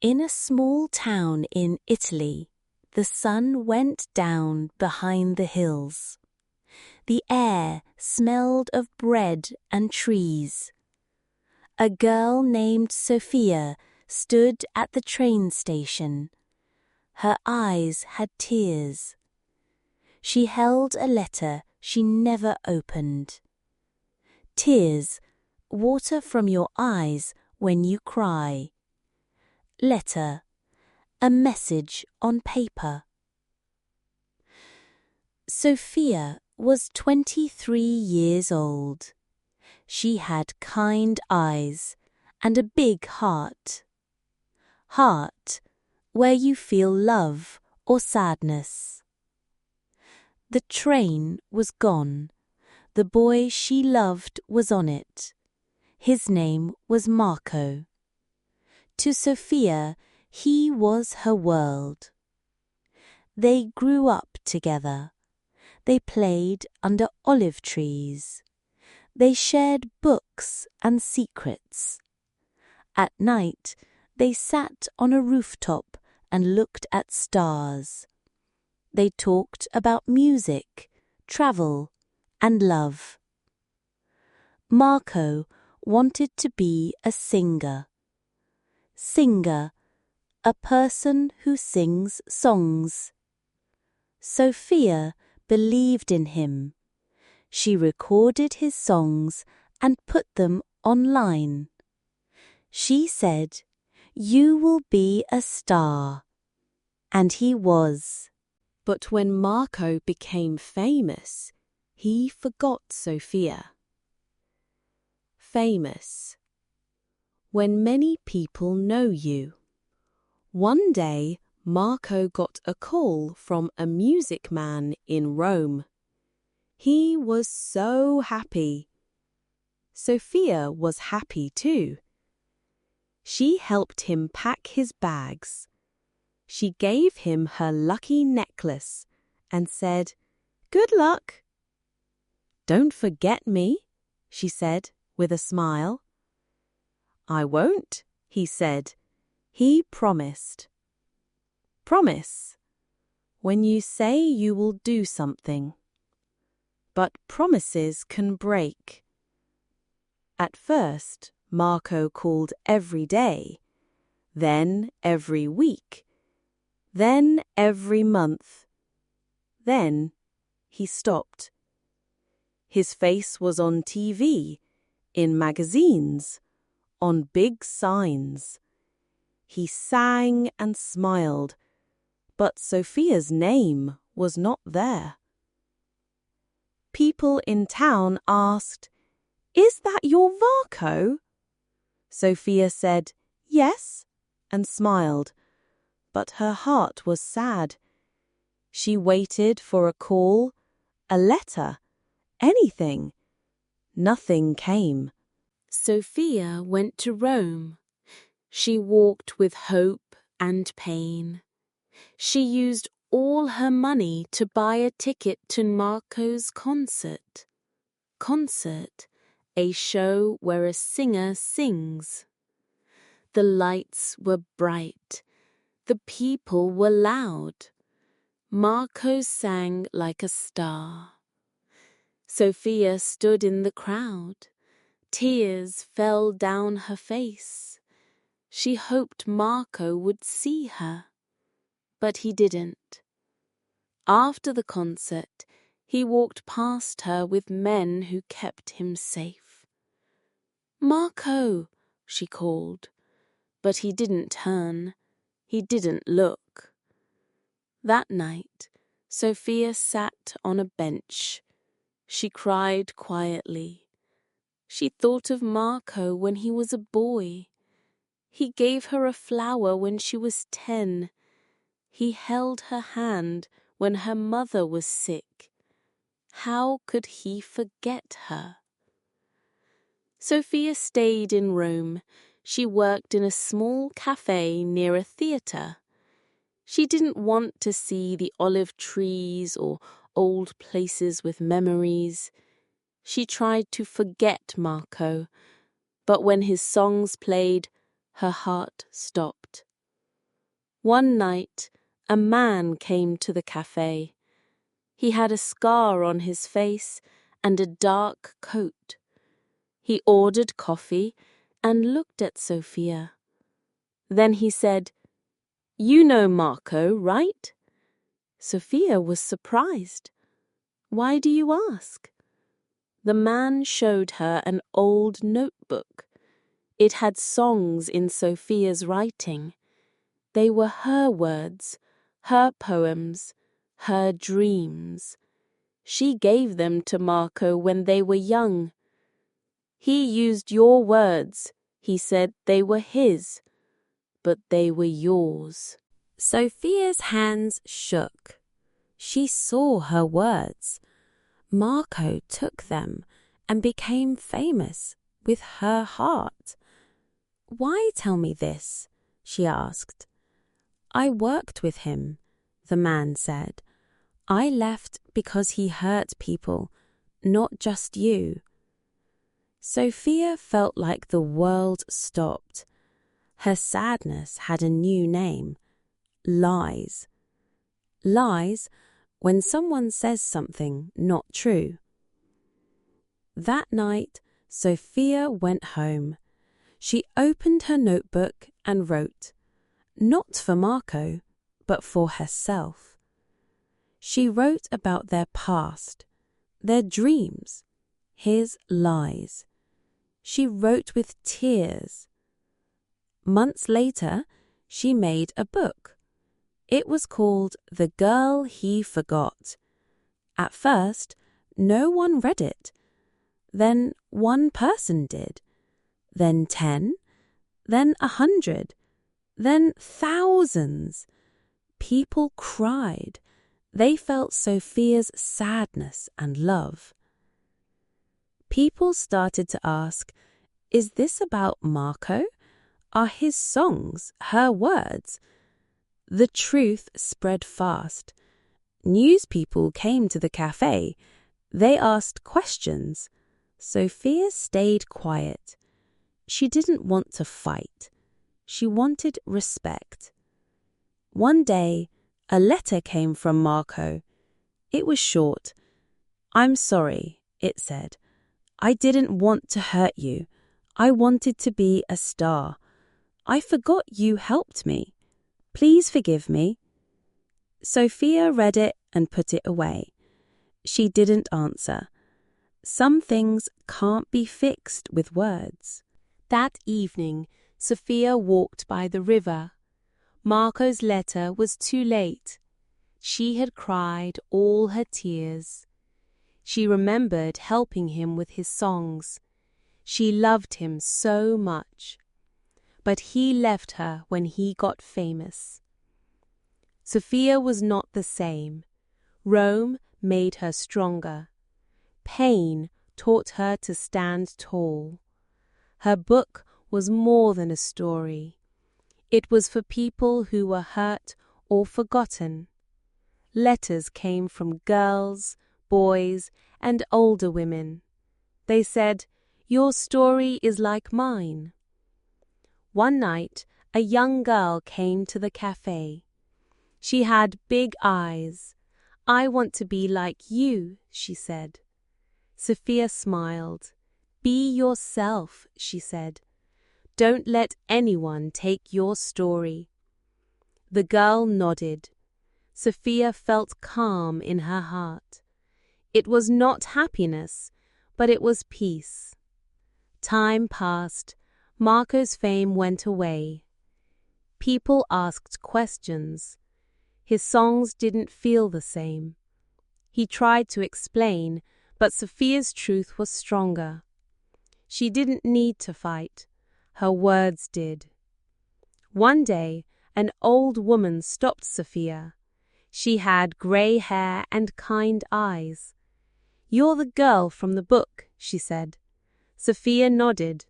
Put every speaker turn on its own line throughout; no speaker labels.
In a small town in Italy, the sun went down behind the hills. The air smelled of bread and trees. A girl named Sofia stood at the train station. Her eyes had tears. She held a letter she never opened. Tears, water from your eyes when you cry. Letter, a message on paper. Sofia was 23 years old. She had kind eyes and a big heart. Heart, where you feel love or sadness. The train was gone. The boy she loved was on it. His name was Marco. To Sofia, he was her world. They grew up together. They played under olive trees. They shared books and secrets. At night, they sat on a rooftop and looked at stars. They talked about music, travel, and love. Marco wanted to be a singer. Singer, a person who sings songs. Sofia believed in him. She recorded his songs and put them online. She said, "You will be a star." And he was. But when Marco became famous, he forgot Sofia. Famous. When many people know you. One day, Marco got a call from a music man in Rome. He was so happy. Sofia was happy too. She helped him pack his bags. She gave him her lucky necklace and said, "Good luck." "Don't forget me," she said with a smile. "I won't," he said. He promised. Promise. When you say you will do something. But promises can break. At first, Marco called every day, then every week, then every month. Then he stopped. His face was on TV, in magazines, on big signs. He sang and smiled, but Sofia's name was not there. People in town asked, "Is that your Marco?" Sofia said, "Yes," and smiled, but her heart was sad. She waited for a call, a letter, anything. Nothing came. Sofia went to Rome. She walked with hope and pain. She used all her money to buy a ticket to Marco's concert. Concert, a show where a singer sings. The lights were bright. The people were loud. Marco sang like a star. Sofia stood in the crowd. Tears fell down her face. She hoped Marco would see her, but he didn't. After the concert, he walked past her with men who kept him safe. "Marco," she called, but he didn't turn. He didn't look. That night, Sofia sat on a bench. She cried quietly. She thought of Marco when he was a boy. He gave her a flower when she was 10. He held her hand when her mother was sick. How could he forget her? Sofia stayed in Rome. She worked in a small cafe near a theatre. She didn't want to see the olive trees or old places with memories. She tried to forget Marco, but when his songs played, her heart stopped. One night, a man came to the cafe. He had a scar on his face and a dark coat. He ordered coffee and looked at Sofia. Then he said, "You know Marco, right?" Sofia was surprised. "Why do you ask?" The man showed her an old notebook. It had songs in Sofia's writing. They were her words, her poems, her dreams. She gave them to Marco when they were young. "He used your words," he said. "They were his, but they were yours." Sofia's hands shook. She saw her words. Marco took them and became famous with her heart. "Why tell me this?" she asked. "I worked with him," the man said. "I left because he hurt people, not just you." Sofia felt like the world stopped. Her sadness had a new name: lies. Lies when someone says something not true. That night, Sofia went home. She opened her notebook and wrote, not for Marco, but for herself. She wrote about their past, their dreams, his lies. She wrote with tears. Months later, she made a book. It was called The Girl He Forgot. At first, no one read it. Then one person did. Then 10. Then 100. Then thousands. People cried. They felt Sofia's sadness and love. People started to ask, "Is this about Marco? Are his songs her words?" The truth spread fast. News people came to the cafe. They asked questions. Sofia stayed quiet. She didn't want to fight. She wanted respect. One day, a letter came from Marco. It was short. "I'm sorry," it said. "I didn't want to hurt you. I wanted to be a star. I forgot you helped me. Please forgive me." Sofia read it and put it away. She didn't answer. Some things can't be fixed with words. That evening, Sofia walked by the river. Marco's letter was too late. She had cried all her tears. She remembered helping him with his songs. She loved him so much. But he left her when he got famous. Sofia was not the same. Rome made her stronger. Pain taught her to stand tall. Her book was more than a story. It was for people who were hurt or forgotten. Letters came from girls, boys, and older women. They said, "Your story is like mine." One night, a young girl came to the cafe. She had big eyes. "I want to be like you," she said. Sofia smiled. "Be yourself," she said. "Don't let anyone take your story." The girl nodded. Sofia felt calm in her heart. It was not happiness, but it was peace. Time passed. Marco's fame went away. People asked questions. His songs didn't feel the same. He tried to explain, but Sofia's truth was stronger. She didn't need to fight. Her words did. One day, an old woman stopped Sofia. She had grey hair and kind eyes. "You're the girl from the book," she said. Sofia nodded.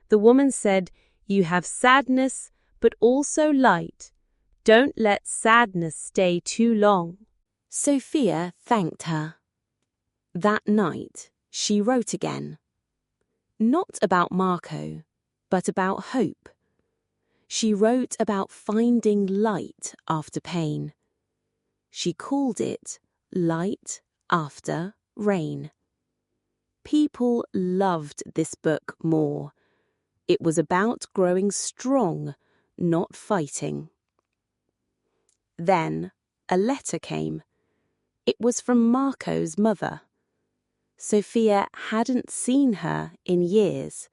The woman said, "You have sadness, but also light. Don't let sadness stay too long." Sofia thanked her. That night, she wrote again. Not about Marco, but about hope. She wrote about finding light after pain. She called it Light After Rain. People loved this book more. It was about growing strong, not fighting. Then a letter came. It was from Marco's mother. Sofia hadn't seen her in years.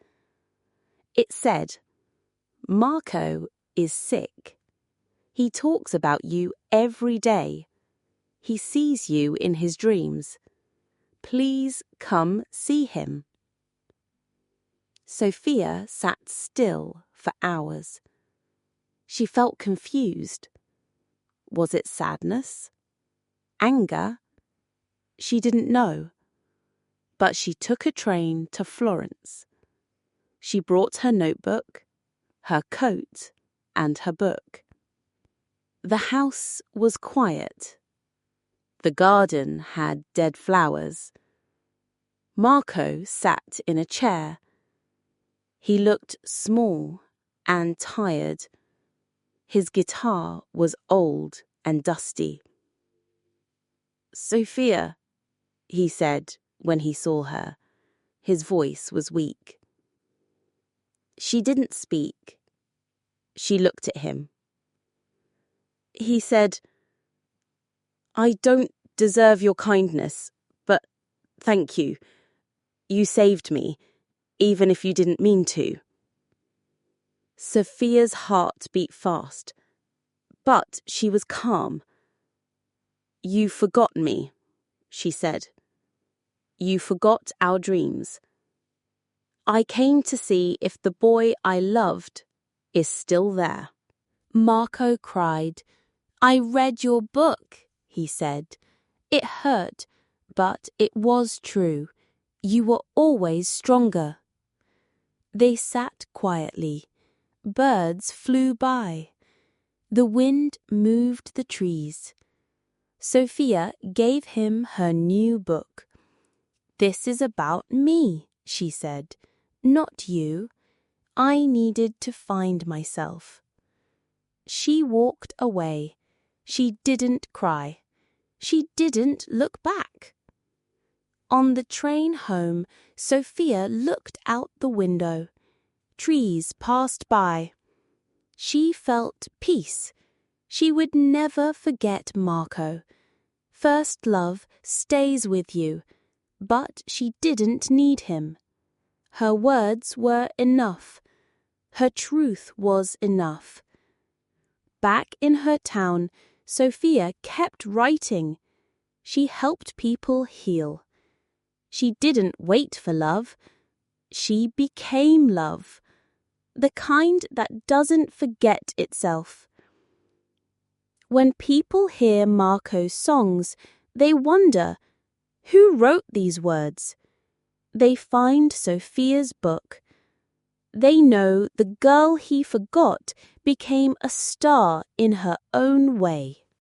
It said, "Marco is sick. He talks about you every day. He sees you in his dreams. Please come see him." Sofia sat still for hours. She felt confused. Was it sadness? Anger? She didn't know. But she took a train to Florence. She brought her notebook, her coat, and her book. The house was quiet. The garden had dead flowers. Marco sat in a chair. He looked small and tired. His guitar was old and dusty. "Sofia," he said when he saw her. His voice was weak. She didn't speak. She looked at him. He said, "I don't deserve your kindness, but thank you. You saved me, even if you didn't mean to." Sofia's heart beat fast, but she was calm. "You forgot me," she said. "You forgot our dreams. I came to see if the boy I loved is still there." Marco cried. "I read your book," he said. "It hurt, but it was true. You were always stronger." They sat quietly. Birds flew by. The wind moved the trees. Sofia gave him her new book. "This is about me," she said, "not you. I needed to find myself." She walked away. She didn't cry. She didn't look back. On the train home, Sofia looked out the window. Trees passed by. She felt peace. She would never forget Marco. First love stays with you, but she didn't need him. Her words were enough. Her truth was enough. Back in her town, Sofia kept writing. She helped people heal. She didn't wait for love. She became love. The kind that doesn't forget itself. When people hear Marco's songs, they wonder, who wrote these words? They find Sofia's book. They know the girl he forgot became a star in her own way.